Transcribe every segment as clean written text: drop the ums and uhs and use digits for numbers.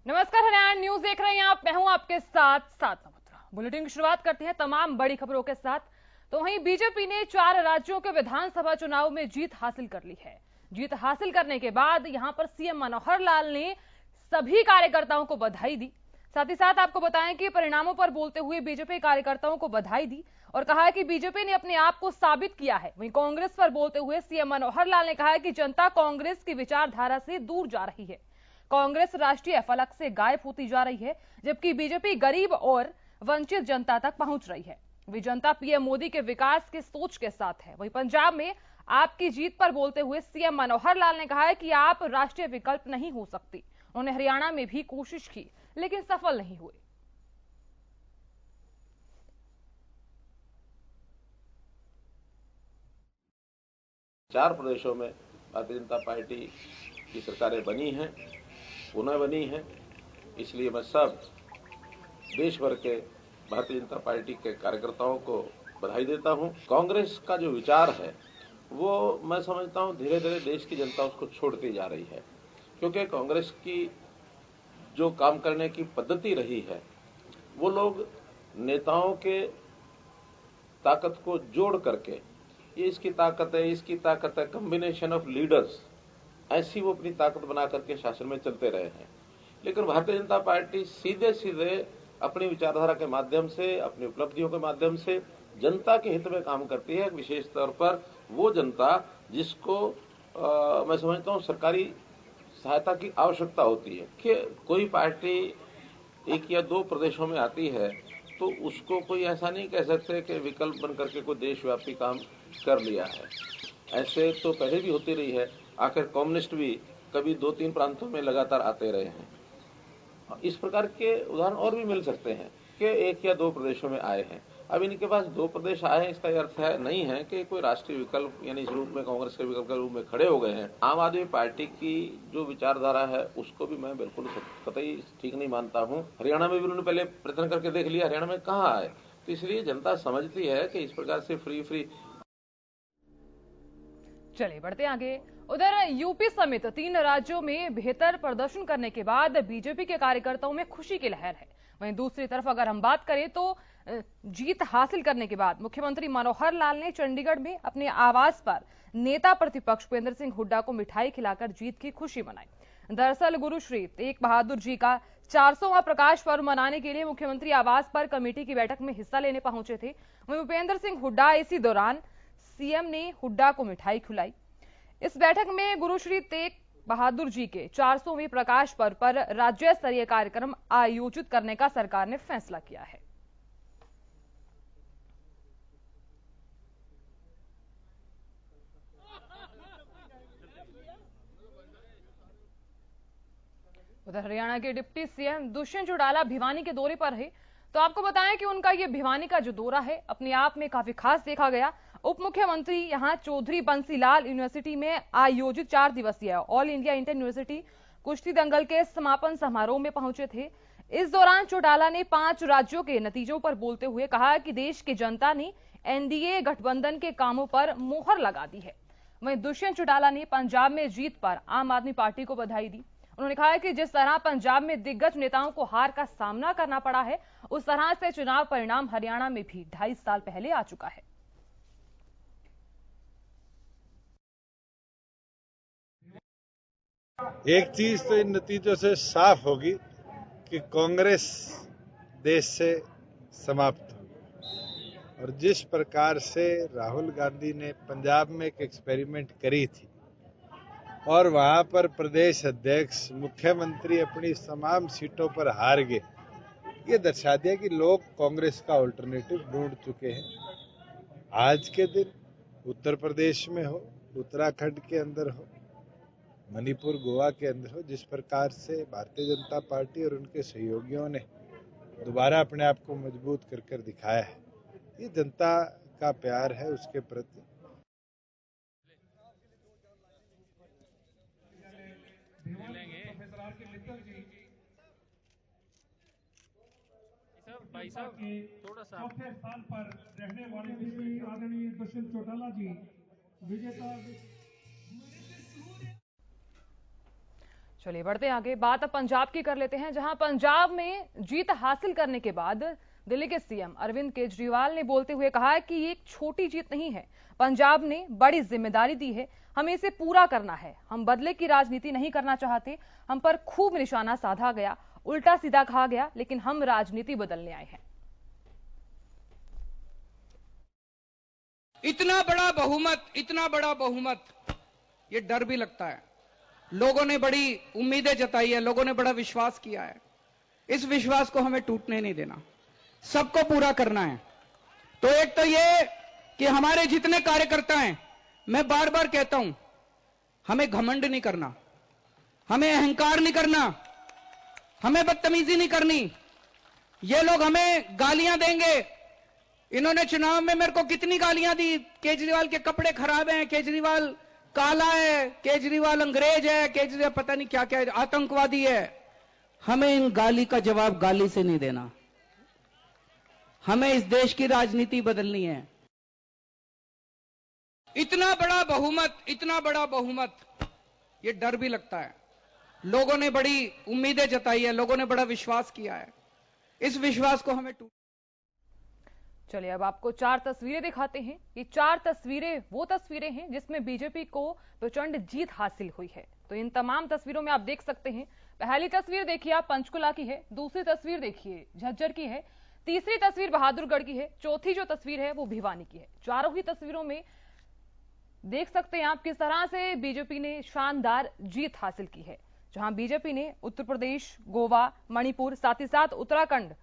नमस्कार, हरियाणा न्यूज देख रहे हैं आप। मैं हूं आपके साथ मल्होत्रा। बुलेटिन की शुरुआत करते हैं तमाम बड़ी खबरों के साथ। तो वहीं बीजेपी ने 4 राज्यों के विधानसभा चुनाव में जीत हासिल कर ली है। जीत हासिल करने के बाद यहां पर सीएम मनोहर लाल ने सभी कार्यकर्ताओं को बधाई दी। साथ ही साथ आपको बताएं कि परिणामों पर बोलते हुए बीजेपी कार्यकर्ताओं को बधाई दी और कहा है कि बीजेपी ने अपने आप को साबित किया है। वहीं कांग्रेस पर बोलते हुए सीएम मनोहर लाल ने कहा है कि जनता कांग्रेस की विचारधारा से दूर जा रही है। कांग्रेस राष्ट्रीय फलक से गायब होती जा रही है, जबकि बीजेपी गरीब और वंचित जनता तक पहुंच रही है। वे जनता पीएम मोदी के विकास के सोच के साथ है। वहीं पंजाब में आपकी जीत पर बोलते हुए सीएम मनोहर लाल ने कहा है कि आप राष्ट्रीय विकल्प नहीं हो सकती। उन्होंने हरियाणा में भी कोशिश की लेकिन सफल नहीं हुए। चार प्रदेशों में भारतीय जनता पार्टी की सरकारें बनी हैं, पुनः बनी हैं। इसलिए मैं सब देश भर के भारतीय जनता पार्टी के कार्यकर्ताओं को बधाई देता हूं। कांग्रेस का जो विचार है वो मैं समझता हूं धीरे धीरे देश की जनता उसको छोड़ती जा रही है, क्योंकि कांग्रेस की जो काम करने की पद्धति रही है वो लोग नेताओं के ताकत को जोड़ करके, ये इसकी ताकत है, कॉम्बिनेशन ऑफ लीडर्स, ऐसी वो अपनी ताकत बना करके शासन में चलते रहे हैं। लेकिन भारतीय जनता पार्टी सीधे सीधे अपनी विचारधारा के माध्यम से, अपनी उपलब्धियों के माध्यम से जनता के हित में काम करती है। विशेष तौर पर वो जनता जिसको मैं समझता हूं सरकारी सहायता की आवश्यकता होती है। कि कोई पार्टी एक या दो प्रदेशों में आती है तो उसको कोई ऐसा नहीं कह सकते कि विकल्प बन करके कोई देशव्यापी काम कर लिया है। ऐसे तो पहले भी होती रही है। आखिर कम्युनिस्ट भी कभी 2-3 प्रांतों में लगातार आते रहे हैं। इस प्रकार के उदाहरण और भी मिल सकते हैं कि एक या दो प्रदेशों में आए हैं। अब इनके पास 2 प्रदेश आए हैं, इसका अर्थ है नहीं है कि कोई राष्ट्रीय विकल्प यानी इस रूप में कांग्रेस के विकल्प के रूप में खड़े हो गए हैं। आम आदमी पार्टी की जो विचारधारा है उसको भी मैं बिल्कुल कतई ठीक नहीं मानता हूं। हरियाणा में भी उन्होंने पहले प्रयत्न करके देख लिया, हरियाणा में कहां आए। तो इसलिए जनता समझती है कि इस प्रकार से फ्री चलिए बढ़ते आगे। उधर यूपी समेत 3 राज्यों में बेहतर प्रदर्शन करने के बाद बीजेपी के कार्यकर्ताओं में खुशी की लहर है। वहीं दूसरी तरफ अगर हम बात करें तो जीत हासिल करने के बाद मुख्यमंत्री मनोहर लाल ने चंडीगढ़ में अपने आवास पर नेता प्रतिपक्ष भूपेंद्र सिंह हुड्डा को मिठाई खिलाकर जीत की खुशी मनाई। दरअसल गुरु श्री तेग बहादुर जी का 400वां प्रकाश पर्व मनाने के लिए मुख्यमंत्री आवास पर कमेटी की बैठक में हिस्सा लेने पहुंचे थे। वहीं भूपेंद्र सिंह हुड्डा इसी दौरान सीएम ने हुड्डा को मिठाई खिलाई। इस बैठक में गुरु श्री तेग बहादुर जी के 400वें प्रकाश पर्व पर राज्य स्तरीय कार्यक्रम आयोजित करने का सरकार ने फैसला किया है। उधर हरियाणा के डिप्टी सीएम दुष्यंत चौटाला भिवानी के दौरे पर है। तो आपको बताएं कि उनका ये भिवानी का जो दौरा है अपने आप में काफी खास देखा गया। उप मुख्यमंत्री यहां चौधरी बंसीलाल यूनिवर्सिटी में आयोजित 4 दिवसीय ऑल इंडिया इंटर यूनिवर्सिटी कुश्ती दंगल के समापन समारोह में पहुंचे थे। इस दौरान चौटाला ने 5 राज्यों के नतीजों पर बोलते हुए कहा कि देश की जनता ने एनडीए गठबंधन के कामों पर मोहर लगा दी है। वहीं दुष्यंत चौटाला ने पंजाब में जीत पर आम आदमी पार्टी को बधाई दी। उन्होंने कहा कि जिस तरह पंजाब में दिग्गज नेताओं को हार का सामना करना पड़ा है, उस तरह से चुनाव परिणाम हरियाणा में भी 2.5 साल पहले आ चुका है। एक चीज तो इन नतीजों से साफ होगी कि कांग्रेस देश से समाप्त हो। और जिस प्रकार से राहुल गांधी ने पंजाब में एक एक्सपेरिमेंट करी थी और वहां पर प्रदेश अध्यक्ष मुख्यमंत्री अपनी तमाम सीटों पर हार गए, ये दर्शा दिया कि लोग कांग्रेस का अल्टरनेटिव ढूंढ चुके हैं। आज के दिन उत्तर प्रदेश में हो, उत्तराखंड के अंदर हो, मणिपुर गोवा के अंदर हो, जिस प्रकार से भारतीय जनता पार्टी और उनके सहयोगियों ने दोबारा अपने आप को मजबूत कर दिखाया है, ये जनता का प्यार है उसके प्रति। भाई साहब थोड़ा सा चौथे स्थान पर रहने वाले आदरणीय दुष्यंत चौटाला जी विजेता। चलिए बढ़ते आगे। बात अब पंजाब की कर लेते हैं, जहां पंजाब में जीत हासिल करने के बाद दिल्ली के सीएम अरविंद केजरीवाल ने बोलते हुए कहा है कि ये एक छोटी जीत नहीं है, पंजाब ने बड़ी जिम्मेदारी दी है, हमें इसे पूरा करना है। हम बदले की राजनीति नहीं करना चाहते, हम पर खूब निशाना साधा गया, उल्टा सीधा कहा गया, लेकिन हम राजनीति बदलने आए हैं। इतना बड़ा बहुमत, ये डर भी लगता है। लोगों ने बड़ी उम्मीदें जताई है, लोगों ने बड़ा विश्वास किया है। इस विश्वास को हमें टूटने नहीं देना, सबको पूरा करना है। तो एक तो ये कि हमारे जितने कार्यकर्ता हैं, मैं बार बार कहता हूं, हमें घमंड नहीं करना, हमें अहंकार नहीं करना, हमें बदतमीजी नहीं करनी। ये लोग हमें गालियां देंगे। इन्होंने चुनाव में मेरे को कितनी गालियां दी, केजरीवाल के कपड़े खराब हैं, केजरीवाल काला है, केजरीवाल अंग्रेज है, केजरीवाल पता नहीं क्या क्या है, आतंकवादी है। हमें इन गाली का जवाब गाली से नहीं देना, हमें इस देश की राजनीति बदलनी है। इतना बड़ा बहुमत, ये डर भी लगता है। लोगों ने बड़ी उम्मीदें जताई है, लोगों ने बड़ा विश्वास किया है। इस विश्वास को हमें चलिए अब आपको 4 तस्वीरें दिखाते हैं। ये 4 तस्वीरें वो तस्वीरें हैं जिसमें बीजेपी को प्रचंड जीत हासिल हुई है। तो इन तमाम तस्वीरों में आप देख सकते हैं, पहली तस्वीर देखिए आप पंचकुला की है, दूसरी तस्वीर देखिए झज्जर की है, तीसरी तस्वीर बहादुरगढ़ की है, चौथी जो तस्वीर है वो भिवानी की है। चारों ही तस्वीरों में देख सकते हैं आप किस तरह से बीजेपी ने शानदार जीत हासिल की है, जहां बीजेपी ने उत्तर प्रदेश, गोवा, मणिपुर, साथ ही साथ उत्तराखंड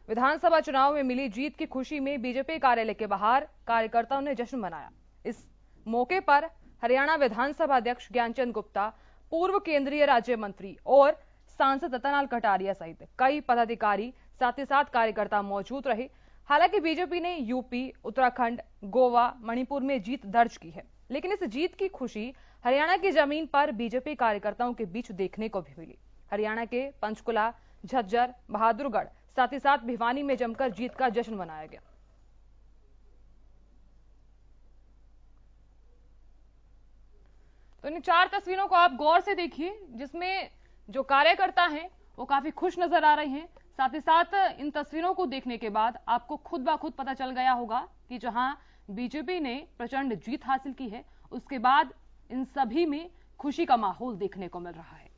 विधानसभा चुनाव में मिली जीत की खुशी में बीजेपी कार्यालय के बाहर कार्यकर्ताओं ने जश्न मनाया। इस मौके पर हरियाणा विधानसभा अध्यक्ष ज्ञानचंद गुप्ता, पूर्व केंद्रीय राज्य मंत्री और सांसद रतनलाल कटारिया सहित कई पदाधिकारी साथ ही साथ कार्यकर्ता मौजूद रहे। हालांकि बीजेपी ने यूपी, उत्तराखंड, गोवा, मणिपुर में जीत दर्ज की है, लेकिन इस जीत की खुशी हरियाणा की जमीन पर बीजेपी कार्यकर्ताओं के बीच देखने को भी मिली। हरियाणा के पंचकुला, झज्जर, बहादुरगढ़ साथ ही साथ भिवानी में जमकर जीत का जश्न मनाया गया। तो इन 4 तस्वीरों को आप गौर से देखिए, जिसमें जो कार्यकर्ता हैं वो काफी खुश नजर आ रहे हैं। साथ ही साथ इन तस्वीरों को देखने के बाद आपको खुद ब खुद पता चल गया होगा कि जहां बीजेपी ने प्रचंड जीत हासिल की है, उसके बाद इन सभी में खुशी का माहौल देखने को मिल रहा है।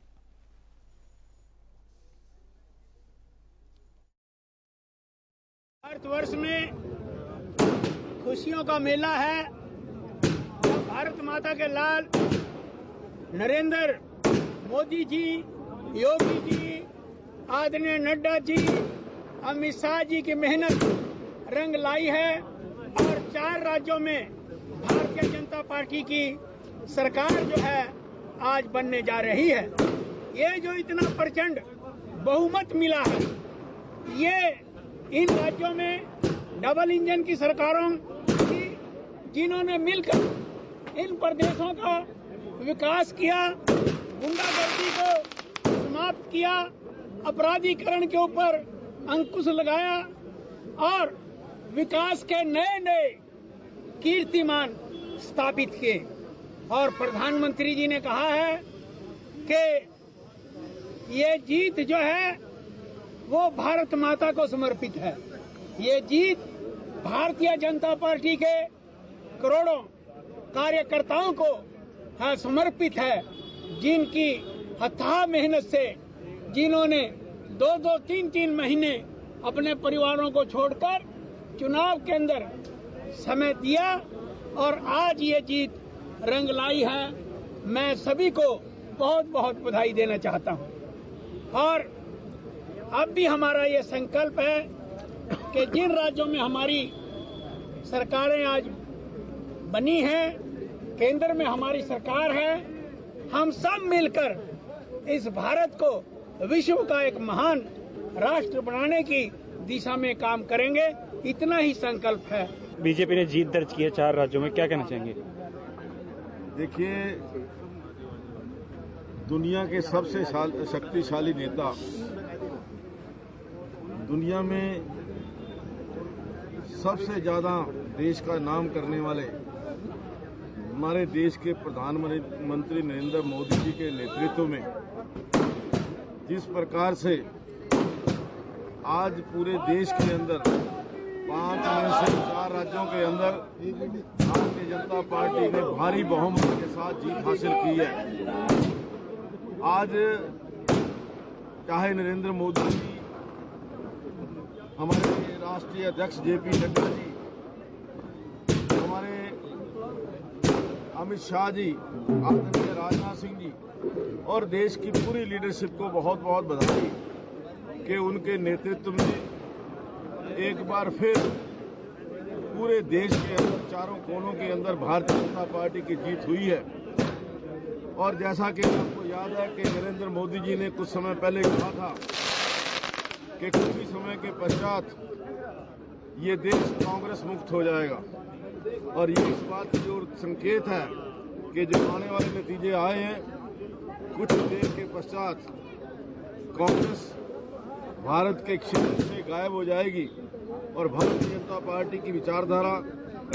भारतवर्ष में खुशियों का मेला है। भारत माता के लाल नरेंद्र मोदी जी, योगी जी, आदरणीय नड्डा जी, अमित शाह जी की मेहनत रंग लाई है और 4 राज्यों में भारतीय जनता पार्टी की सरकार जो है आज बनने जा रही है। ये जो इतना प्रचंड बहुमत मिला है, ये इन राज्यों में डबल इंजन की सरकारों की, जिन्होंने मिलकर इन प्रदेशों का विकास किया, गुंडागर्दी को समाप्त किया, अपराधीकरण के ऊपर अंकुश लगाया और विकास के नए नए कीर्तिमान स्थापित किए। और प्रधानमंत्री जी ने कहा है कि ये जीत जो है वो भारत माता को समर्पित है। ये जीत भारतीय जनता पार्टी के करोड़ों कार्यकर्ताओं को समर्पित है, जिनकी अथाह मेहनत से, जिन्होंने 2-2, 3-3 महीने अपने परिवारों को छोड़कर चुनाव के अंदर समय दिया और आज ये जीत रंग लाई है। मैं सभी को बहुत बहुत बधाई देना चाहता हूं। और अब भी हमारा ये संकल्प है कि जिन राज्यों में हमारी सरकारें आज बनी हैं, केंद्र में हमारी सरकार है, हम सब मिलकर इस भारत को विश्व का एक महान राष्ट्र बनाने की दिशा में काम करेंगे। इतना ही संकल्प है। बीजेपी ने जीत दर्ज की है 4 राज्यों में, क्या कहना चाहेंगे? देखिए, दुनिया के सबसे शक्तिशाली नेता, दुनिया में सबसे ज्यादा देश का नाम करने वाले हमारे देश के प्रधानमंत्री नरेंद्र मोदी जी के नेतृत्व में जिस प्रकार से आज पूरे देश के अंदर 5 में से 4 राज्यों के अंदर भारतीय जनता पार्टी ने भारी बहुमत के साथ जीत हासिल की है। आज चाहे नरेंद्र मोदी जी, हमारे राष्ट्रीय अध्यक्ष जेपी नड्डा जी, हमारे अमित शाह जी, आदरणीय राजनाथ सिंह जी और देश की पूरी लीडरशिप को बहुत बहुत बधाई कि उनके नेतृत्व में एक बार फिर पूरे देश के अंदर चारों कोनों के अंदर भारतीय जनता पार्टी की जीत हुई है। और जैसा कि आपको याद है कि नरेंद्र मोदी जी ने कुछ समय पहले कहा था कि कुछ ही समय के पश्चात ये देश कांग्रेस मुक्त हो जाएगा, और ये इस बात की जो संकेत है कि जो आने वाले नतीजे आए हैं, कुछ देर के पश्चात कांग्रेस भारत के क्षेत्र से गायब हो जाएगी और भारतीय जनता पार्टी की विचारधारा,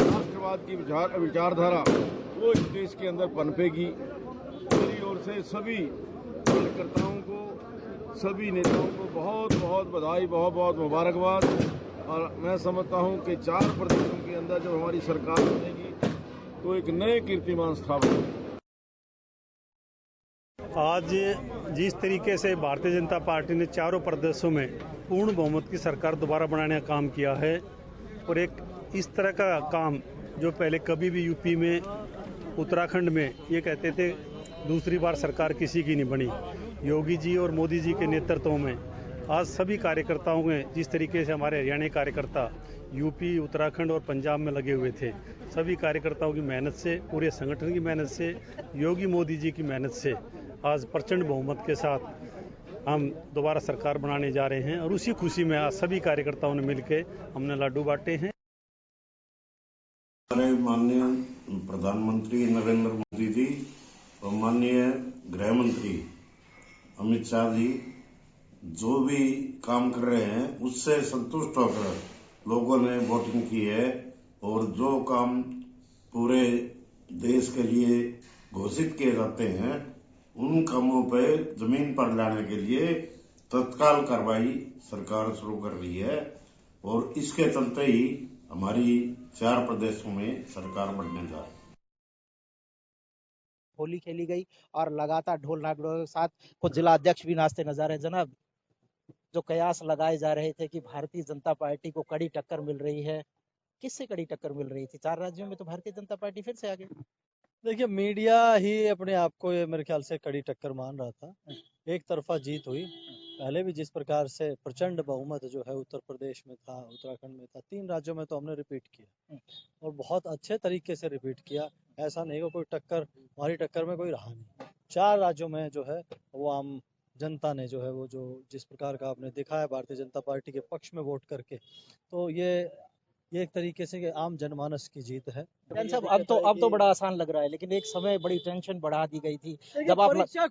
राष्ट्रवाद की विचारधारा वो इस देश के अंदर पनपेगी। मेरी ओर से सभी कार्यकर्ताओं को, सभी नेताओं को बहुत बहुत बधाई, बहुत बहुत मुबारकबाद। और मैं समझता हूं कि 4 प्रदेशों के अंदर जब हमारी सरकार बनेगी तो एक नए कीर्तिमान स्थापित। आज जिस तरीके से भारतीय जनता पार्टी ने चारों प्रदेशों में पूर्ण बहुमत की सरकार दोबारा बनाने का काम किया है, और एक इस तरह का काम जो पहले कभी भी यूपी में, उत्तराखंड में ये कहते थे दूसरी बार सरकार किसी की नहीं बनी, योगी जी और मोदी जी के नेतृत्व में आज सभी कार्यकर्ताओं में, जिस तरीके से हमारे हरियाणा कार्यकर्ता यूपी, उत्तराखंड और पंजाब में लगे हुए थे, सभी कार्यकर्ताओं की मेहनत से, पूरे संगठन की मेहनत से, योगी मोदी जी की मेहनत से आज प्रचंड बहुमत के साथ हम दोबारा सरकार बनाने जा रहे हैं। और उसी खुशी में आज सभी कार्यकर्ताओं ने मिलकर हमने लड्डू बांटे हैं। हमारे माननीय प्रधानमंत्री नरेंद्र मोदी जी और माननीय गृह मंत्री अमित शाह जी जो भी काम कर रहे हैं उससे संतुष्ट होकर लोगों ने वोटिंग की है, और जो काम पूरे देश के लिए घोषित किए जाते हैं उन कामों पे जमीन पर लाने के लिए तत्काल कार्रवाई सरकार शुरू कर रही है, और इसके चलते ही हमारी 4 प्रदेशों में सरकार बनने जा रही है। होली खेली गई और लगातार ढोल नागड़ों के साथ कुछ जिला अध्यक्ष भी नाचते नजर आए। जनाब, जो कयास लगाए जा रहे थे कि भारतीय जनता पार्टी को कड़ी टक्कर मिल रही है, किससे कड़ी टक्कर मिल रही थी? 4 राज्यों में तो भारतीय जनता पार्टी फिर से आगे। देखिए, मीडिया ही अपने आप को ये मेरे ख्याल से कड़ी टक्कर मान रहा था। एक तरफा जीत हुई। पहले भी जिस प्रकार से प्रचंड बहुमत जो है उत्तर प्रदेश में था, उत्तराखंड में था, 3 राज्यों में तो हमने रिपीट किया और बहुत अच्छे तरीके से रिपीट किया। ऐसा नहीं हो कोई टक्कर, हमारी टक्कर में कोई रहा नहीं। 4 राज्यों में जो है वो आम जनता ने जो है वो जो जिस प्रकार का आपने देखा है भारतीय जनता पार्टी के पक्ष में वोट करके, तो ये एक तरीके से आम जनमानस की जीत है। साहब, अब तो बड़ा आसान लग रहा है, लेकिन एक समय बड़ी टेंशन बढ़ा दी गई थी। जब आप परीक्षा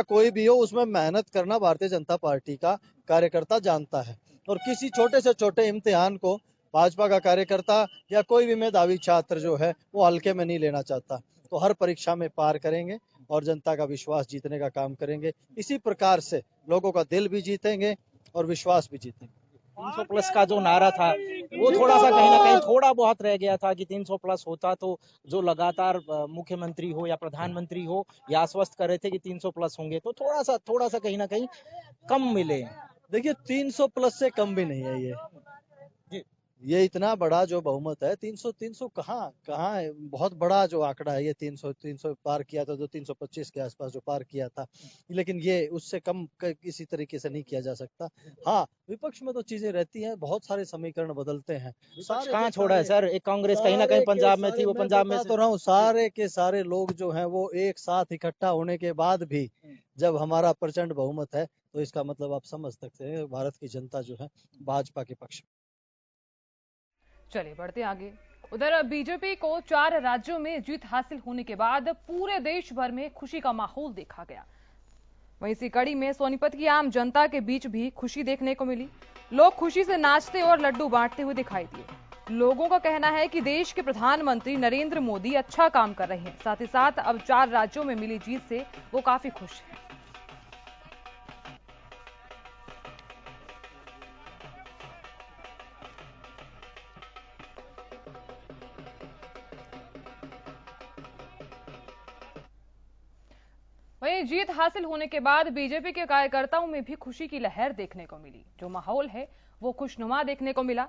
कोई भी हो उसमें मेहनत करना भारतीय जनता पार्टी का कार्यकर्ता जानता है, और किसी छोटे से छोटे इम्तिहान को भाजपा का कार्यकर्ता या कोई भी मेधावी छात्र जो है वो हल्के में नहीं लेना चाहता। तो हर परीक्षा में पार करेंगे और जनता का विश्वास जीतने का काम करेंगे। इसी प्रकार से लोगों का दिल भी जीतेंगे और विश्वास भी जीतेंगे। 300 प्लस का जो नारा था वो थोड़ा सा कहीं ना कहीं थोड़ा बहुत रह गया था कि 300 प्लस होता तो जो लगातार मुख्यमंत्री हो या प्रधानमंत्री हो या आश्वस्त कर रहे थे कि 300 प्लस होंगे, तो थोड़ा सा कहीं ना कहीं कम मिले। देखिए, 300 प्लस से कम भी नहीं है ये इतना बड़ा जो बहुमत है। 300 कहाँ है, बहुत बड़ा जो आंकड़ा है ये। 300 पार किया था, जो 325 के आसपास जो पार किया था, लेकिन ये उससे कम किसी तरीके से नहीं किया जा सकता। हाँ, विपक्ष में तो चीजें रहती हैं, बहुत सारे समीकरण बदलते हैं। कहाँ छोड़ा है सर? एक कांग्रेस कहीं ना कहीं पंजाब में थी, वो पंजाब में तो रहा हूँ, सारे के सारे लोग जो हैं वो एक साथ इकट्ठा होने के बाद भी जब हमारा प्रचंड बहुमत है, तो इसका मतलब आप समझ सकते हैं भारत की जनता जो है भाजपा के पक्ष। चलिए बढ़ते आगे। उधर बीजेपी को 4 राज्यों में जीत हासिल होने के बाद पूरे देश भर में खुशी का माहौल देखा गया। वहीं इसी कड़ी में सोनीपत की आम जनता के बीच भी खुशी देखने को मिली। लोग खुशी से नाचते और लड्डू बांटते हुए दिखाई दिए। लोगों का कहना है कि देश के प्रधानमंत्री नरेंद्र मोदी अच्छा काम कर रहे हैं। साथ ही साथ अब 4 राज्यों में मिली जीत से वो काफी खुश हैं। वहीं जीत हासिल होने के बाद बीजेपी के कार्यकर्ताओं में भी खुशी की लहर देखने को मिली। जो माहौल है वो खुशनुमा देखने को मिला।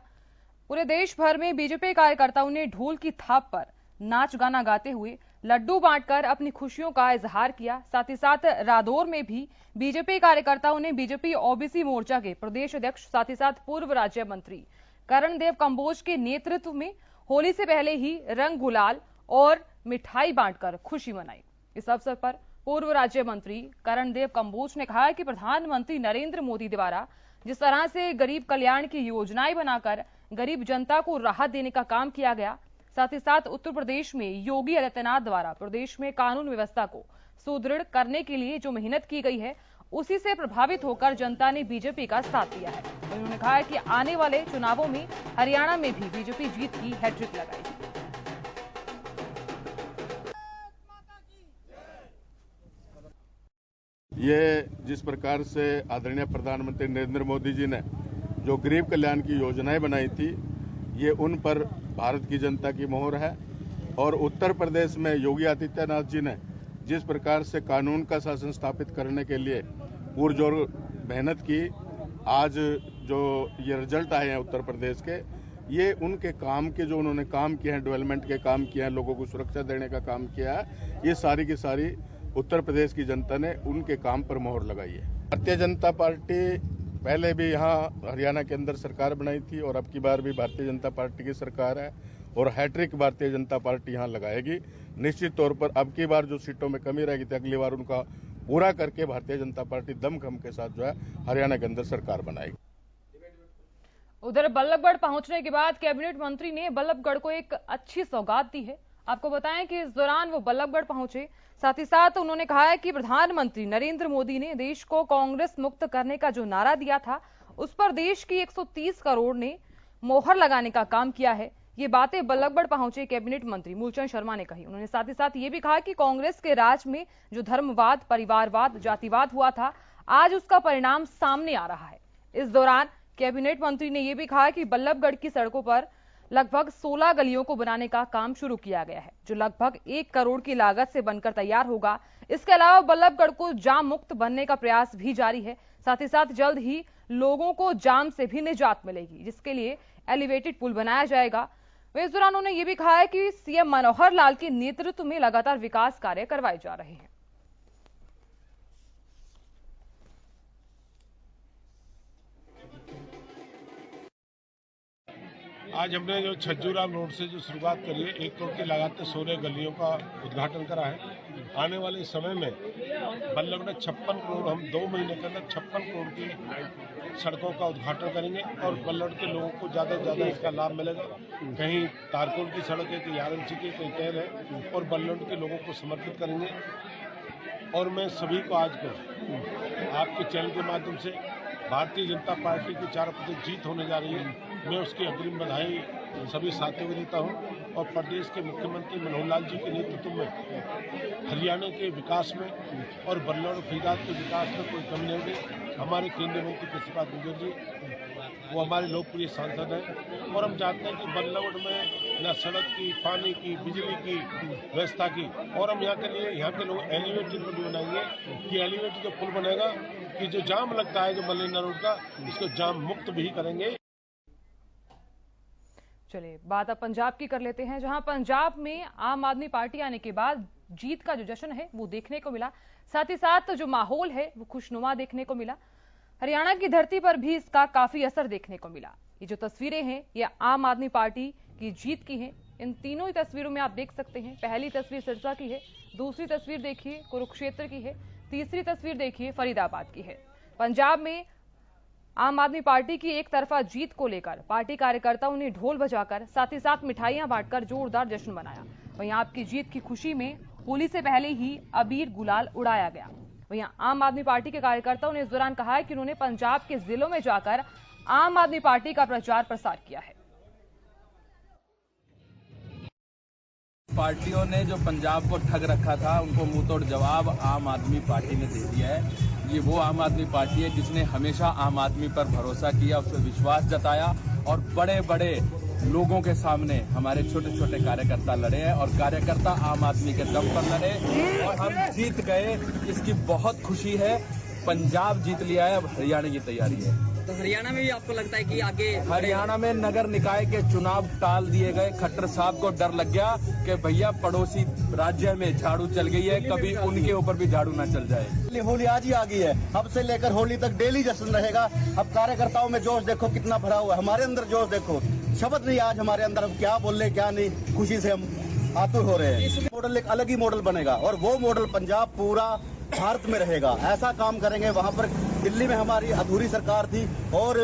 पूरे देश भर में बीजेपी कार्यकर्ताओं ने ढोल की थाप पर नाच गाना गाते हुए लड्डू बांटकर अपनी खुशियों का इजहार किया। साथ ही साथ रादौर में भी बीजेपी कार्यकर्ताओं ने बीजेपी ओबीसी मोर्चा के प्रदेश अध्यक्ष साथ ही साथ पूर्व राज्य मंत्री करणदेव कंबोज के नेतृत्व में होली से पहले ही रंग गुलाल और मिठाई बांटकर खुशी मनाई। इस अवसर पर पूर्व राज्य मंत्री करणदेव कंबोज ने कहा कि प्रधानमंत्री नरेंद्र मोदी द्वारा जिस तरह से गरीब कल्याण की योजनाएं बनाकर गरीब जनता को राहत देने का काम किया गया, साथ ही साथ उत्तर प्रदेश में योगी आदित्यनाथ द्वारा प्रदेश में कानून व्यवस्था को सुदृढ़ करने के लिए जो मेहनत की गई है, उसी से प्रभावित होकर जनता ने बीजेपी का साथ दिया है। उन्होंने कहा कि आने वाले चुनावों में हरियाणा में भी बीजेपी जीत की हैट्रिक लगाएगी। ये जिस प्रकार से आदरणीय प्रधानमंत्री नरेंद्र मोदी जी ने जो गरीब कल्याण की योजनाएं बनाई थी, ये उन पर भारत की जनता की मोहर है। और उत्तर प्रदेश में योगी आदित्यनाथ जी ने जिस प्रकार से कानून का शासन स्थापित करने के लिए पुरजोर मेहनत की, आज जो ये रिजल्ट आए हैं उत्तर प्रदेश के, ये उनके काम के जो उन्होंने काम किए हैं, डेवलपमेंट के काम किए हैं, लोगों को सुरक्षा देने का काम किया है, ये सारी की सारी उत्तर प्रदेश की जनता ने उनके काम पर मोहर लगाई है। भारतीय जनता पार्टी पहले भी यहाँ हरियाणा के अंदर सरकार बनाई थी और अब की बार भी भारतीय जनता पार्टी की सरकार है और हैट्रिक भारतीय जनता पार्टी यहाँ लगाएगी। निश्चित तौर पर अब की बार जो सीटों में कमी रहेगी तो अगली बार उनका पूरा करके भारतीय जनता पार्टी दमखम के साथ जो है हरियाणा के अंदर सरकार बनाएगी। उधर बल्लभगढ़ पहुंचने के बाद कैबिनेट मंत्री ने बल्लभगढ़ को एक अच्छी सौगात दी है। आपको बताएं कि इस दौरान वो बल्लभगढ़ पहुंचे, साथ ही साथ उन्होंने कहा है कि प्रधानमंत्री नरेंद्र मोदी ने देश को कांग्रेस मुक्त करने का जो नारा दिया था, उस पर देश की 130 करोड़ ने मोहर लगाने का काम किया है। ये बातें बल्लभगढ़ पहुंचे कैबिनेट मंत्री मूलचंद शर्मा ने कही। उन्होंने साथ ही साथ ये भी कहा कि कांग्रेस के राज में जो धर्मवाद, परिवारवाद, जातिवाद हुआ था, आज उसका परिणाम सामने आ रहा है। इस दौरान कैबिनेट मंत्री ने यह भी कहा कि बल्लभगढ़ की सड़कों पर लगभग 16 गलियों को बनाने का काम शुरू किया गया है, जो लगभग 1 करोड़ की लागत से बनकर तैयार होगा। इसके अलावा बल्लभगढ़ को जाम मुक्त बनने का प्रयास भी जारी है। साथ ही साथ जल्द ही लोगों को जाम से भी निजात मिलेगी, जिसके लिए एलिवेटेड पुल बनाया जाएगा। इस दौरान उन्होंने ये भी कहा है कि सीएम मनोहर लाल के नेतृत्व में लगातार विकास कार्य करवाए जा रहे हैं। आज हमने जो छज्जूराम रोड से जो शुरुआत करी है, 1 करोड़ की लागत से 16 गलियों का उद्घाटन करा है। आने वाले समय में बल्लभगढ़ में 56 करोड़, हम 2 महीने के अंदर 56 करोड़ की सड़कों का उद्घाटन करेंगे और बल्लभगढ़ के लोगों को ज़्यादा से ज़्यादा इसका लाभ मिलेगा। कहीं तारकोल की सड़क है, कहीं आरएमसी की, कहीं टेल है, और बल्लभगढ़ के लोगों को समर्पित करेंगे। और मैं सभी को आज को आपके चैनल के माध्यम से भारतीय जनता पार्टी की 4% जीत होने जा रही है, मैं उसकी अग्रिम बधाई सभी साथियों को देता हूं। और प्रदेश के मुख्यमंत्री मनोहर लाल जी के नेतृत्व में हरियाणा के विकास में और बल्लभगढ़ फरीदाबाद के विकास में कोई कमी नहीं होगी। हमारे केंद्रीय मंत्री कृष्णपाल गुर्जर जी, वो हमारे लोकप्रिय सांसद हैं और हम चाहते हैं कि बल्लभगढ़ में न सड़क की, पानी की, बिजली की व्यवस्था की, और हम यहाँ के लिए यहाँ के लोग एलिवेटेड पुल बनाएंगे। कि एलिवेटेड जो पुल बनेगा कि जो जाम लगता है जो मलेना रोड का, इसको जाम मुक्त भी करेंगे। चलिए बात अब पंजाब की कर लेते हैं, जहां पंजाब में आम आदमी पार्टी आने के बाद जीत का जो जश्न है वो देखने को मिला। साथ ही साथ जो माहौल है वो खुशनुमा देखने को मिला। हरियाणा की धरती पर भी इसका काफी असर देखने को मिला। ये जो तस्वीरें हैं ये आम आदमी पार्टी की जीत की हैं। इन तीनों ही तस्वीरों में आप देख सकते हैं, पहली तस्वीर सिरसा की है, दूसरी तस्वीर देखिए कुरुक्षेत्र की है, तीसरी तस्वीर देखिए फरीदाबाद की है। पंजाब में आम आदमी पार्टी की एक तरफा जीत को लेकर पार्टी कार्यकर्ताओं ने ढोल बजाकर साथ ही साथ मिठाइयां बांटकर जोरदार जश्न मनाया। वहीं आपकी जीत की खुशी में होली से पहले ही अबीर गुलाल उड़ाया गया। वहीं आम आदमी पार्टी के कार्यकर्ताओं ने इस दौरान कहा है कि उन्होंने पंजाब के जिलों में जाकर आम आदमी पार्टी का प्रचार प्रसार किया है। पार्टियों ने जो पंजाब को ठग रखा था, उनको मुंहतोड़ जवाब आम आदमी पार्टी ने दे दिया है। ये वो आम आदमी पार्टी है जिसने हमेशा आम आदमी पर भरोसा किया, उस पर विश्वास जताया और बड़े बड़े लोगों के सामने हमारे छोटे छोटे कार्यकर्ता लड़े हैं और कार्यकर्ता आम आदमी के दम पर लड़े और हम जीत गए। इसकी बहुत खुशी है। पंजाब जीत लिया है, अब हरियाणा की तैयारी है। तो हरियाणा में भी आपको लगता है कि आगे? हरियाणा में नगर निकाय के चुनाव टाल दिए गए। खट्टर साहब को डर लग गया कि भैया पड़ोसी राज्य में झाड़ू चल गई है, कभी उनके ऊपर भी झाड़ू ना चल जाए। होली आज ही आ गई है, अब से लेकर होली तक डेली जश्न रहेगा। अब कार्यकर्ताओं में जोश देखो कितना भरा हुआ है, हमारे अंदर जोश देखो, शब्द नहीं आज हमारे अंदर, अब क्या बोल रहे क्या नहीं, खुशी से हम आतुर हो रहे हैं। मॉडल एक अलग ही मॉडल बनेगा और वो मॉडल पंजाब पूरा भारत में रहेगा। ऐसा काम करेंगे, वहाँ पर दिल्ली में हमारी अधूरी सरकार थी और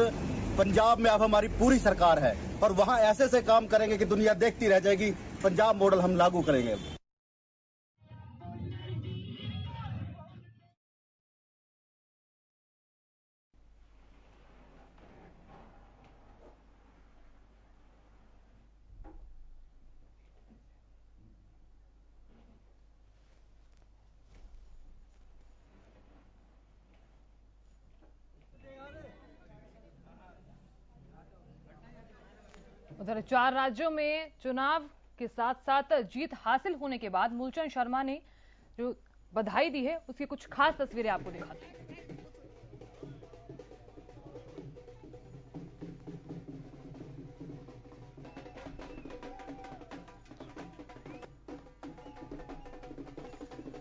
पंजाब में अब हमारी पूरी सरकार है और वहाँ ऐसे से काम करेंगे कि दुनिया देखती रह जाएगी। पंजाब मॉडल हम लागू करेंगे। उधर 4 राज्यों में चुनाव के साथ साथ जीत हासिल होने के बाद मूलचंद शर्मा ने जो बधाई दी है उसकी कुछ खास तस्वीरें आपको दिखाते हैं।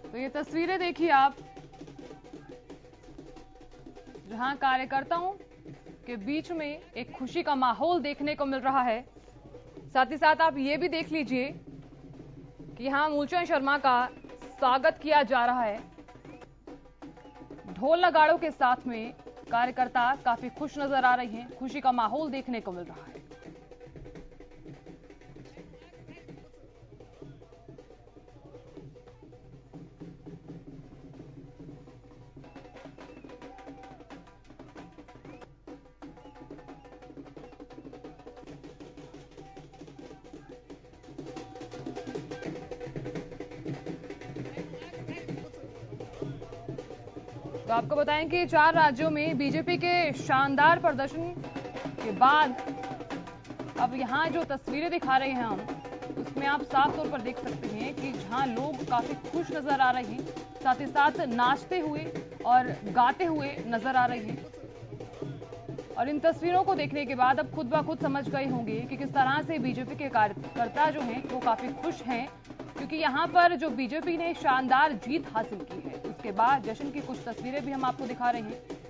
तो ये तस्वीरें देखिए आप, जहां कार्यकर्ताओं के बीच में एक खुशी का माहौल देखने को मिल रहा है। साथ ही साथ आप ये भी देख लीजिए कि यहां मूलचंद शर्मा का स्वागत किया जा रहा है। ढोल नगाड़ों के साथ में कार्यकर्ता काफी खुश नजर आ रही हैं, खुशी का माहौल देखने को मिल रहा है। तो आपको बताएं कि 4 राज्यों में बीजेपी के शानदार प्रदर्शन के बाद अब यहां जो तस्वीरें दिखा रहे हैं हम, उसमें आप साफ तौर पर देख सकते हैं कि जहां लोग काफी खुश नजर आ रहे हैं, साथ ही साथ नाचते हुए और गाते हुए नजर आ रहे हैं। और इन तस्वीरों को देखने के बाद अब खुद ब खुद समझ गए होंगे कि किस तरह से बीजेपी के कार्यकर्ता जो हैं वो काफी खुश हैं, क्योंकि यहां पर जो बीजेपी ने शानदार जीत हासिल की है उसके बाद जश्न की कुछ तस्वीरें भी हम आपको दिखा रहे हैं।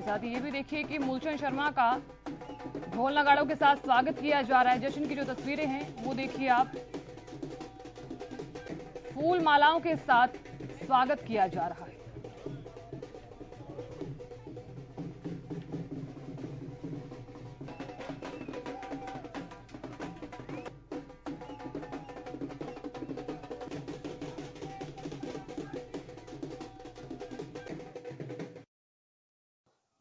साथ ही ये भी देखिए कि मूलचंद शर्मा का ढोल नगाड़ों के साथ स्वागत किया जा रहा है। जश्न की जो तस्वीरें हैं वो देखिए आप, फूल मालाओं के साथ स्वागत किया जा रहा है।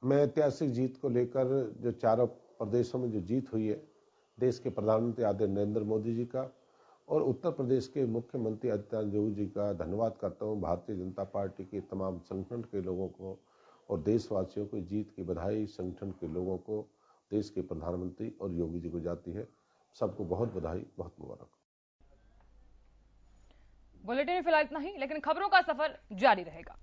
मैं ऐतिहासिक जीत को लेकर जो चारों प्रदेशों में जो जीत हुई है, देश के प्रधानमंत्री आदरणीय नरेंद्र मोदी जी का और उत्तर प्रदेश के मुख्यमंत्री आदित्यनाथ योगी जी का धन्यवाद करता हूं। भारतीय जनता पार्टी के तमाम संगठन के लोगों को और देशवासियों को जीत की बधाई। संगठन के लोगों को, देश के प्रधानमंत्री और योगी जी को जाती है। सबको बहुत बधाई, बहुत मुबारक। बुलेटिन में फिलहाल इतना ही, लेकिन खबरों का सफर जारी रहेगा।